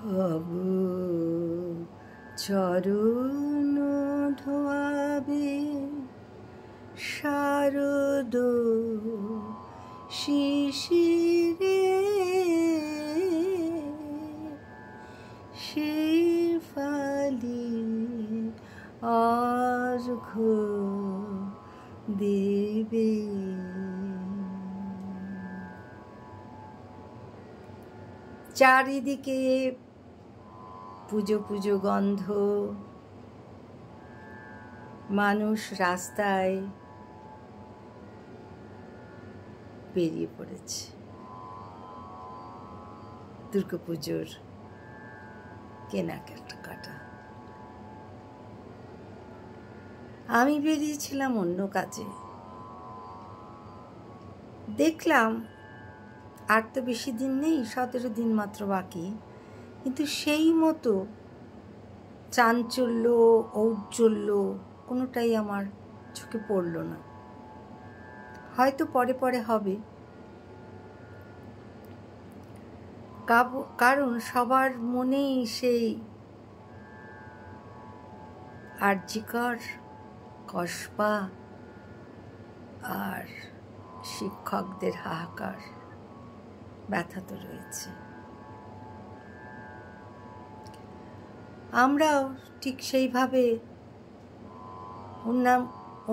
তব চরণ ধোয়াবে শারদ শিশিরে, শেফালি অর্ঘ্য দেবে। চারিদিকে পুজো পুজো গন্ধ, মানুষ রাস্তায় বেরিয়ে পড়েছে দুর্গাপুজোর কেনাকাটা। আমি বেরিয়েছিলাম অন্য কাজে। দেখলাম আর তো বেশি দিন নেই, 17 দিন মাত্র বাকি, কিন্তু সেই মতো চাঞ্চল্য ঔজ্জ্বল্য কোনোটাই আমার চোখে পড়ল না। হয়তো পরে পরে হবে, কারণ সবার মনেই সেই আরজিকর, কসবা আর শিক্ষকদের হাহাকার ব্যথা তো রয়েছে। আমরাও ঠিক সেইভাবে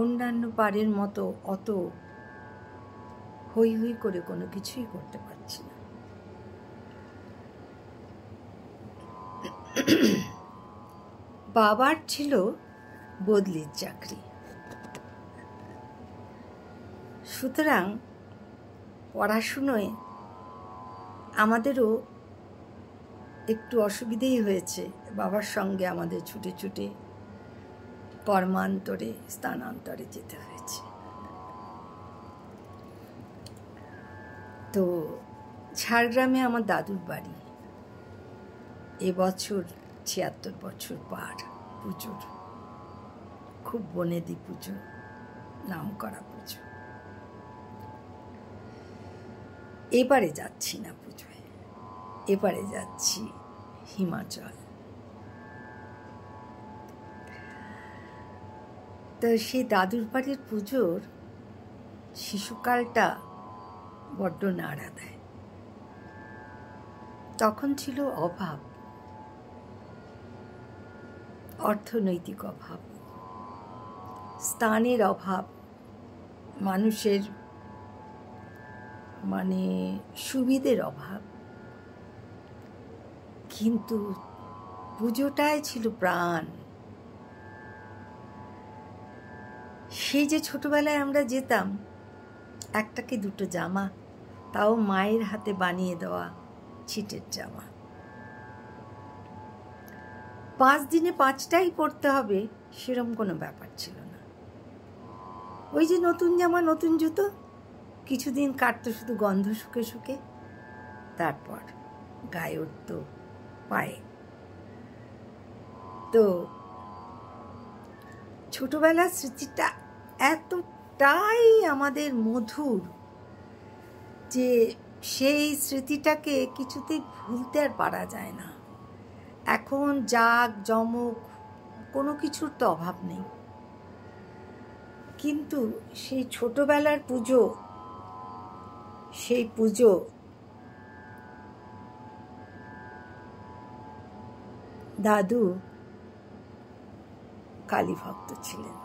অন্যান্য বারের মতো অত হই হই করে কোনো কিছুই করতে পারছি না। বাবার ছিল বদলির চাকরি, সুতরাং পড়াশুনোয় আমাদেরও একটু অসুবিধেই হয়েছে। বাবার সঙ্গে আমাদের ছুটে ছুটে কর্মান্তরে স্থানান্তরে যেতে হয়েছে। তো ঝাড়গ্রামে আমার দাদুর বাড়ি। এবছর 76 বছর পার পুজোর, খুব বনেদি পুজো, নাম করা পুজো। এবারে যাচ্ছি না পুজোয়, এবারে যাচ্ছি হিমাচল। তো সেই দাদুর বাড়ির পুজোর শিশুকালটা বড্ড নাড়া দেয়। তখন ছিল অভাব, অর্থনৈতিক অভাব, স্থানের অভাব, মানুষের সুবিধের অভাব, কিন্তু পুজোটাই ছিল প্রাণ। সেই যে ছোটবেলায় আমরা যেতাম, একটা কি দুটো জামা, তাও মায়ের হাতে বানিয়ে দেওয়া ছিটের জামা। 5 দিনে 5টাই পরতে হবে সেরম কোনো ব্যাপার ছিল না। ওই যে নতুন জামা নতুন জুতো, কিছুদিন কাটতো শুধু গন্ধ শুকে শুকে, তারপর গায়ে উঠত পায়ে। তো ছোটবেলার স্মৃতিটা এতটাই আমাদের মধুর যে সেই স্মৃতিটাকে কিছুতেই ভুলতে আর পারা যায় না। এখন জাক জমক কোনো কিছুর তো অভাব নেই, কিন্তু সেই ছোটবেলার পুজো, সেই পুজো দাদু কালী ভক্ত ছিলেন।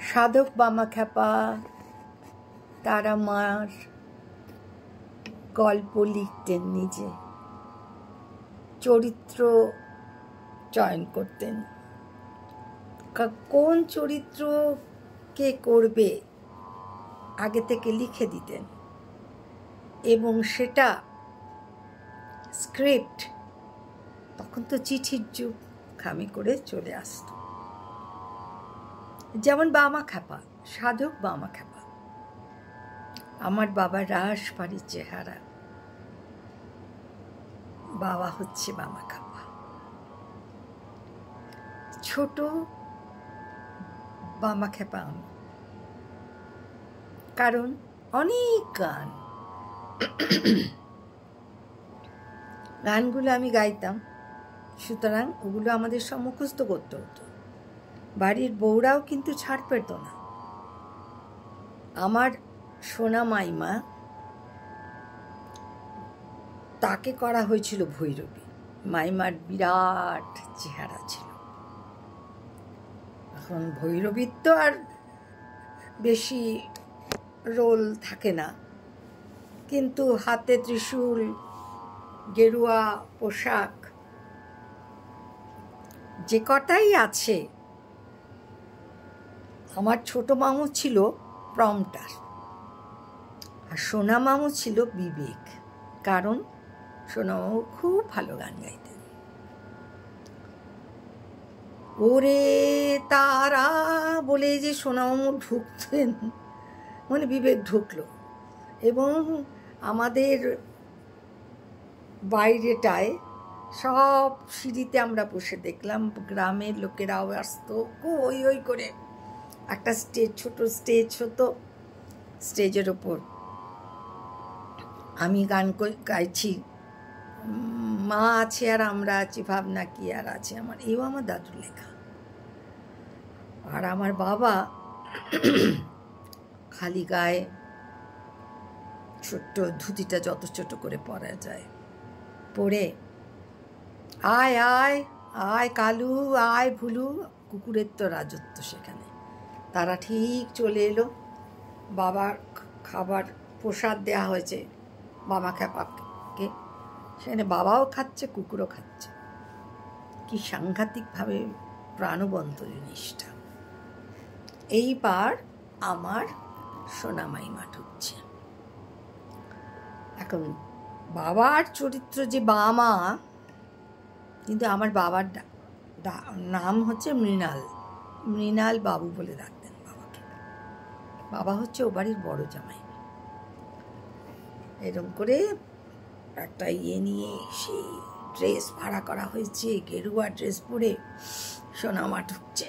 সাধক বামাখ্যাপা, তারা মার গল্প লিখতেন নিজে, চরিত্র চয়ন করতেন, কোন চরিত্র কে করবে আগে থেকে লিখে দিতেন, এবং সেটা স্ক্রিপ্ট, তখন তো চিঠির যুগ, খামি করে চলে আসত। যেমন বামাখ্যাপা, সাধক বামাখ্যাপা, আমার বাবা রাসবাড়ির চেহারা, বাবা হচ্ছে বামাখ্যাপা। ছোট বামাখ্যাপা আমি, কারণ অনেক গান, গানগুলো আমি গাইতাম, সুতরাং ওগুলো আমাদের সব মুখস্থ করতে হতো। বাড়ির বউরাও কিন্তু ছাড় পেত না। আমার সোনা মাইমা, তাকে করা হয়েছিল ভৈরবী। মাইমার বিরাট চেহারা ছিল। এখন ভৈরবীর তো আর বেশি রোল থাকে না, কিন্তু হাতে ত্রিশূল, গেরুয়া পোশাক, যে কটাই আছে। আমার ছোট মামু ছিল প্রম্পটার, আর সোনা মামু ছিল বিবেক। কারণ সোনা মামু খুব ভালো গান গাইতেন। ওরে তারা বলে যে সোনা মামু ঢুকতেন, মানে বিবেক ঢুকলো, এবং আমাদের বাইরেটায় সব সিঁড়িতে আমরা বসে দেখলাম, গ্রামের লোকেরাও আসতো ওই ওই করে। একটা স্টেজ, ছোট স্টেজ হতো, স্টেজের ওপর আমি গান গাইছি, মা আছে আর আমরা আছি, ভাবনা কি আর আছে আমার, এও আমার দাদুর লেখা। আর আমার বাবা খালি গায়ে ছোট্ট ধুতিটা যত ছোট করে পরা যায় পরে, আয় আয় আয় কালু, আয় ভুলু, কুকুরের তো রাজত্ব সেখানে। তারা ঠিক চলে এলো, বাবার খাবার প্রসাদ দেওয়া হয়েছে বাবা খ্যাপাকে, সেখানে বাবাও খাচ্ছে, কুকুরও খাচ্ছে। কি সাংঘাতিকভাবে প্রাণবন্ত জিনিসটা। এইবার আমার সোনা মাইমা ঢুকছে। এখন বাবার চরিত্র যে বামা, কিন্তু আমার বাবার নাম হচ্ছে মৃণাল, মৃণাল বাবু বলে ডাকতেন বাবাকে। বাবা হচ্ছে ও বাড়ির বড় জামাই। এরকম করে একটা নিয়ে সেই ড্রেস ভাড়া করা হয়েছে, গেরুয়া ড্রেস পরে সোনামা ঢুকছে।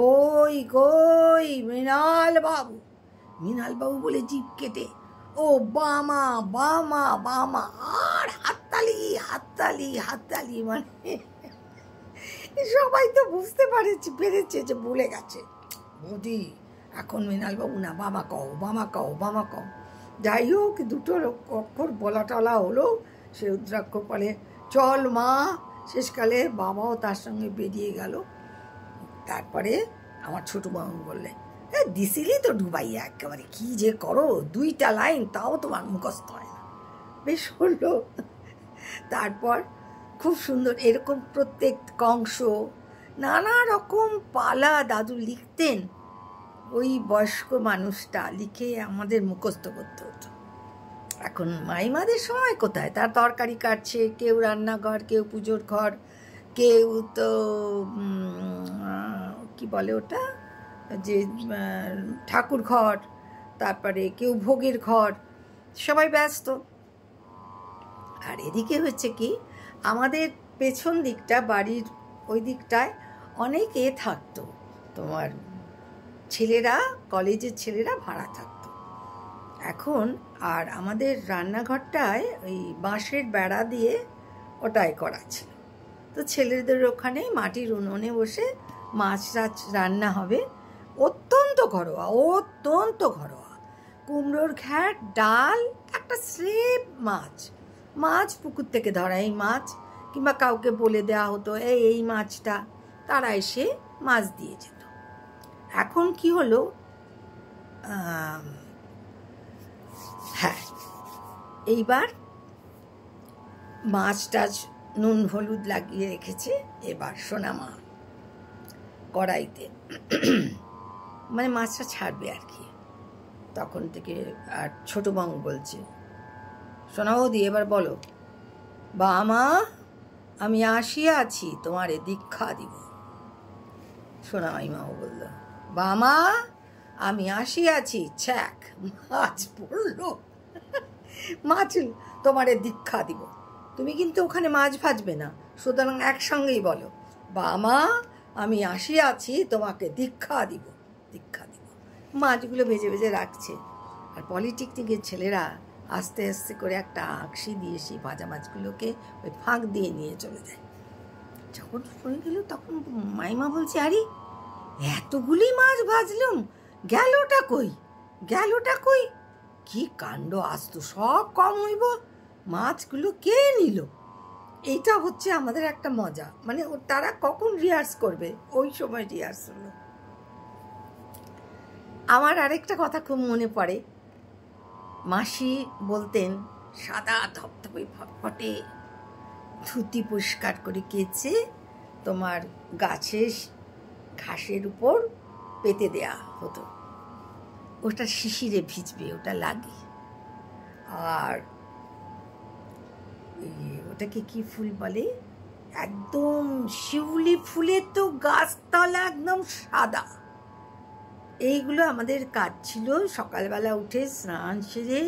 কই কই মৃণাল বাবু, মৃণাল বাবু বলে জিভ কেটে, ও বামা বামা বামা, আর হাততালি হাততালি হাততালি। মানে সবাই তো বুঝতে পেরেছে যে ভুলে গেছে, বৌদি এখন মৃণাল বাবু না, বামা কও বামা কও বামা কও। যাই হোক, দুটো অক্ষর বলা টলা হলো। সে রুদ্রাক্ষ বলে চল মা, শেষকালে বাবাও তার সঙ্গে বেরিয়ে গেল। তারপরে আমার ছোট মামু বললে, দিছিলি তো ডুবাইয়া একেবারে, কি যে করো, 2টা লাইন তাও তোমার মুখস্থ হয় না। বেশ হলো। তারপর খুব সুন্দর এরকম প্রত্যেক কংস, নানা রকম পালা দাদু লিখতেন। ওই বয়স্ক মানুষটা লিখে আমাদের মুখস্থ করতে হতো। এখন মাইমাদের সময় কোথায়, তার তরকারি কাটছে, কেউ রান্নাঘর, কেউ পুজোর ঘর, কেউ তো কি বলে ওটা, যে ঠাকুর ঘর, তারপরে কেউ ভোগের ঘর, সবাই ব্যস্ত। আর এদিকে হচ্ছে কি, আমাদের পেছন দিকটা, বাড়ির ওই দিকটায় অনেক থাকতো, তোমার ছেলেরা, কলেজের ছেলেরা ভাড়া থাকতো এখন। আর আমাদের রান্নাঘরটায় ওই বাঁশের বেড়া দিয়ে ওটাই করা ছিল। তো ছেলেদের ওখানে মাটির উনুনে বসে মাছ টাছ রান্না হবে, অত্যন্ত ঘরোয়া, অত্যন্ত ঘরোয়া। কুমড়োর ঘ্যাট, ডাল, একটা স্রেফ মাছ, মাছ পুকুর থেকে ধরা এই মাছ, কিংবা কাউকে বলে দেওয়া হতো এই মাছটা, তারা এসে মাছ দিয়ে যেত। এখন কি হলো, হ্যাঁ, এইবার মাছ টাছ নুন হলুদ লাগিয়ে রেখেছে। এবার সোনামা কড়াইতে মানে মাছটা ছাড়বে আর কি, তখন থেকে। আর ছোট মামু বলছে, সোনা বৌদি এবার বলো, বামা আমি আসিয়া আছি তোমারে দীক্ষা দিব। সোনা মাইমাও বলল, বামা আমি আসিয়াছি, ছ্যাক, মাছ পড়লো। মাছ তোমারে দীক্ষা দিব, তুমি কিন্তু ওখানে মাছ ভাজবে না, সুতরাং একসঙ্গেই বলো, বামা আমি আসিয়াছি তোমাকে দীক্ষা দিব, দীক্ষা দিব। মাছগুলো ভেজে ভেজে রাখছে। আর পলিটেকনিকের ছেলেরা আস্তে আস্তে করে একটা আঁকশি দিয়ে সেই ভাজা মাছগুলোকে ওই ফাঁক দিয়ে নিয়ে চলে যায়। যখন হয়ে গেল তখন মাইমা বলছে, আরে এতগুলি মাছ ভাজলুম, গেলটা কই, গেলটা কই, কি কাণ্ড, আজ তো সব কম হইব, মাছগুলো কে নিল। এইটা হচ্ছে আমাদের একটা মজা, মানে তারা কখন রিহার্স করবে, ওই সময় রিহার্স হলো। আমার আরেকটা কথা খুব মনে পড়ে, মাসি বলতেন সাদা ধপধপে ফটফটে ধুতি পরিষ্কার করে কেচে তোমার গাছের ঘাসের উপর পেতে দেয়া হতো, ওটা শিশিরে ভিজবে, ওটা লাগে। আর ওটাকে কি ফুল বলে, একদম শিউলি ফুলের তো গাছতলা একদম সাদা। এইগুলো আমাদের কাজ ছিল, সকালবেলা উঠে স্নান সেরে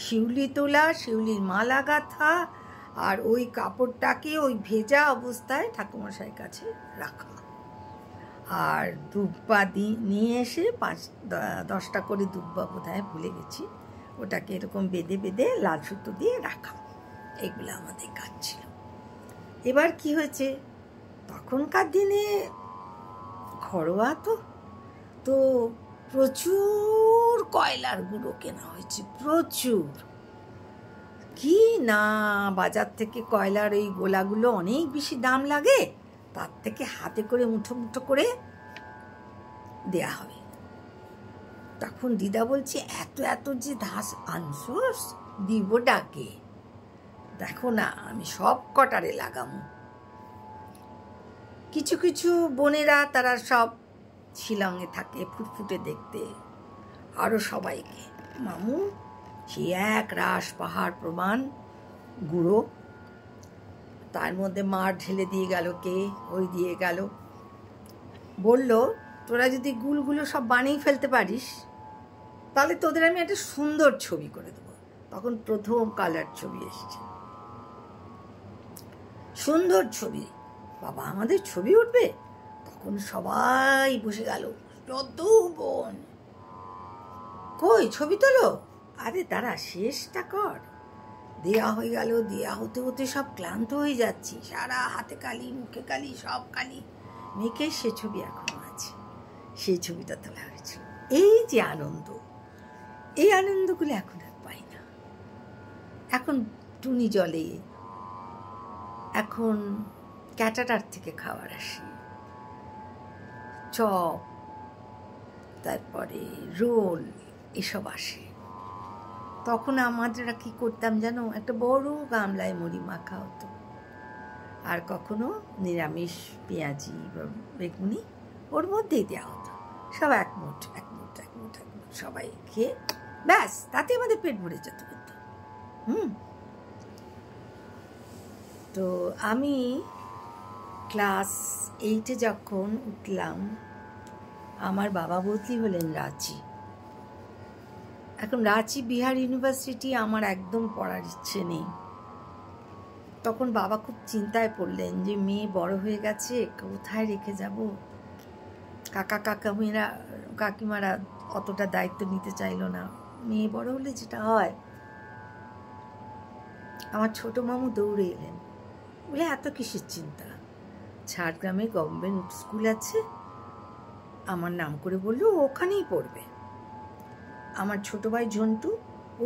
শিউলি তোলা, শিউলির মালা গাঁথা, আর ওই কাপড়টাকে ওই ভেজা অবস্থায় ঠাকুরমশাইয়ের কাছে রাখা, আর দুব্বা নিয়ে এসে 5-10টা করে দুব্বা বোধহয় ভুলে গেছি, ওটাকে এরকম বেঁধে বেঁধে লাল সুতো দিয়ে রাখা, এগুলো আমাদের কাজ ছিল। এবার কি হয়েছে, তখনকার দিনে ঘরোয়া তো প্রচুর কয়লার গুঁড়ো কেনা হয়েছে, প্রচুর। কি না, বাজার থেকে কয়লার এই গোলাগুলো অনেক বেশি দাম লাগে, তার থেকে হাতে করে মুঠো মুঠো করে দেয়া হবে। তখন দিদা বলছে, এত এত যে ধাস আনছোস, দিব ডাকে, দেখো না আমি সব কটারে লাগামো। কিছু কিছু বোনেরা তারা সব শিলংয়ে থাকে, ফুটফুটে দেখতে, আরও সবাইকে মামু সে এক রাস পাহাড় প্রমাণ গুঁড়ো, তার মধ্যে মার ঢেলে দিয়ে গেল, কে ওই দিয়ে গেল, বলল তোরা যদি গুলগুলো সব বানিয়ে ফেলতে পারিস তাহলে তোদের আমি একটা সুন্দর ছবি করে দেবো। তখন প্রথম কালার ছবি এসছে, সুন্দর ছবি, বাবা আমাদের ছবি উঠবে। তখন সবাই বসে গেল, যত বোন, কই ছবি তোলো, আরে তারা শেষটা কর। দেয়া হয়ে গেল, দেয়া হতে হতে সব ক্লান্ত হয়ে যাচ্ছি, সারা হাতে কালি, মুখে কালি, সব কালি মেখে সে ছবি এখনো আছে, সেই ছবিটা তোলা হয়েছিল। এই যে আনন্দ, এই আনন্দগুলো এখন আর পাই না। এখন টুনি জলে, এখন ক্যাটারার থেকে খাবার আসে, চপ, তারপরে রোল, এসব আসে। তখন আমরা কি করতাম জানো, একটা বড় গামলায় মুড়ি মাখা হতো, আর কখনো নিরামিষ পেঁয়াজি বা বেগুনি ওর মধ্যেই দেওয়া হতো, সব এক মুঠ এক মুঠ এক মুঠ এক মুঠ সবাই খেয়ে ব্যাস, তাতে আমাদের পেট ভরে যেত। কিন্তু তো আমি ক্লাস 8-এ যখন উঠলাম, আমার বাবা বদলি হলেন রাঁচি। এখন রাঁচি বিহার ইউনিভার্সিটি আমার একদম পড়ার ইচ্ছে নেই। তখন বাবা খুব চিন্তায় পড়লেন যে মেয়ে বড় হয়ে গেছে, কোথায় রেখে যাব। কাকিমারা অতটা দায়িত্ব নিতে চাইল না। মেয়ে বড় হলে যেটা হয়, আমার ছোট মামু দৌড়ে এলেন, বলে এত কিসের চিন্তা, ঝাড়গ্রামে গভর্নমেন্ট স্কুল আছে, আমার নাম করে বললো ওখানেই পড়বে। আমার ছোট ভাই ঝন্টু,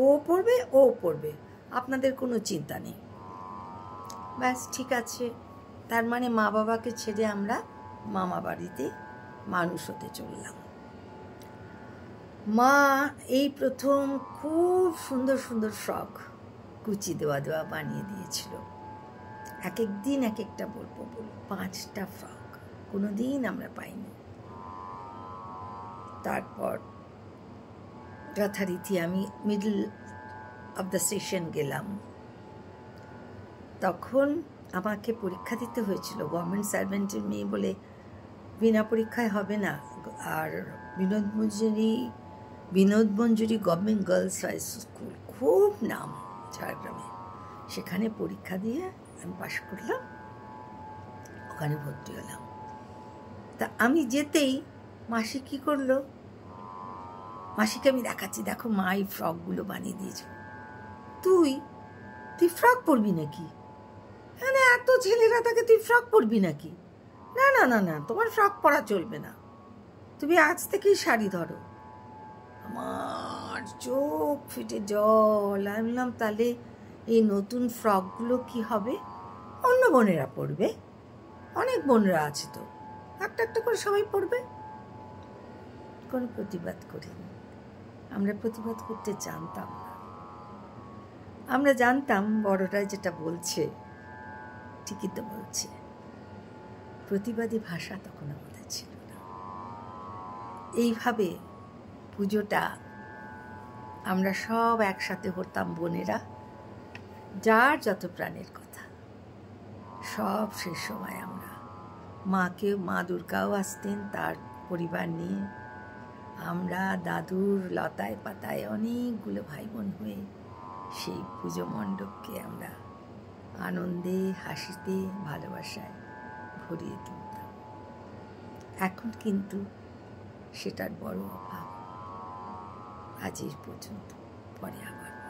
ও পড়বে, আপনাদের কোনো চিন্তা নেই। ব্যাস ঠিক আছে। তার মানে মা বাবাকে ছেড়ে আমরা মামা বাড়িতে মানুষ হতে চললাম। মা এই প্রথম খুব সুন্দর সুন্দর ফ্রক কুচি দেওয়া বানিয়ে দিয়েছিল। এক এক দিন এক একটা বলবো 5টা ফ্রক, কোনো দিন আমরা পাইনি। তারপর যথারীতি আমি মিডল অফ দ্য সেশন গেলাম। তখন আমাকে পরীক্ষা দিতে হয়েছিল, গভর্নমেন্ট সার্ভেন্টের মেয়ে বলে বিনা পরীক্ষায় হবে না। আর বিনোদ মঞ্জুরি গভর্নমেন্ট গার্লস হাই স্কুল, খুব নাম ঝাড়গ্রামে, সেখানে পরীক্ষা দিয়ে আমি পাশ করলাম, ওখানে ভর্তি হলাম। তা আমি যেতেই মাসি কি করলো, মাসিকে আমি দেখাচ্ছি, দেখো মা এই ফ্রকগুলো বানিয়ে দিয়েছে। তুই তুই ফ্রক পরবি নাকি? হ্যাঁ, এত ছেলেরা থাকে, তুই ফ্রক পরবি নাকি? না না না না, তোমার ফ্রক পরা চলবে না, তুমি আজ থেকেই শাড়ি ধরো। আমার চোখ ফেটে জল। আমি বললাম, তাহলে এই নতুন ফ্রকগুলো কি হবে? অন্য বোনেরা পরবে, অনেক বোনরা আছে তো, একটা একটা করে সবাই পরবে। কোনো প্রতিবাদ করিনি। আমরা প্রতিবাদ করতে জানতাম না। আমরা জানতাম বড়রা যেটা বলছে ঠিকই তো বলছে। প্রতিবাদী ভাষা তখন আমাদের ছিল না। এইভাবে পুজোটা আমরা সব একসাথে হতাম বোনেরা, যার যত প্রাণের কথা সব শেষ সময় আমরা মা দুর্গাও আসতেন তার পরিবার নিয়ে। আমরা দাদুর লতায় পাতায় অনেকগুলো ভাই বোন হয়ে সেই পুজো মণ্ডপকে আমরা আনন্দে, হাসিতে, ভালোবাসায় ভরিয়ে তুলতাম। এখন কিন্তু সেটার বড় অভাব। আজ এই পর্যন্ত, পরে আবার।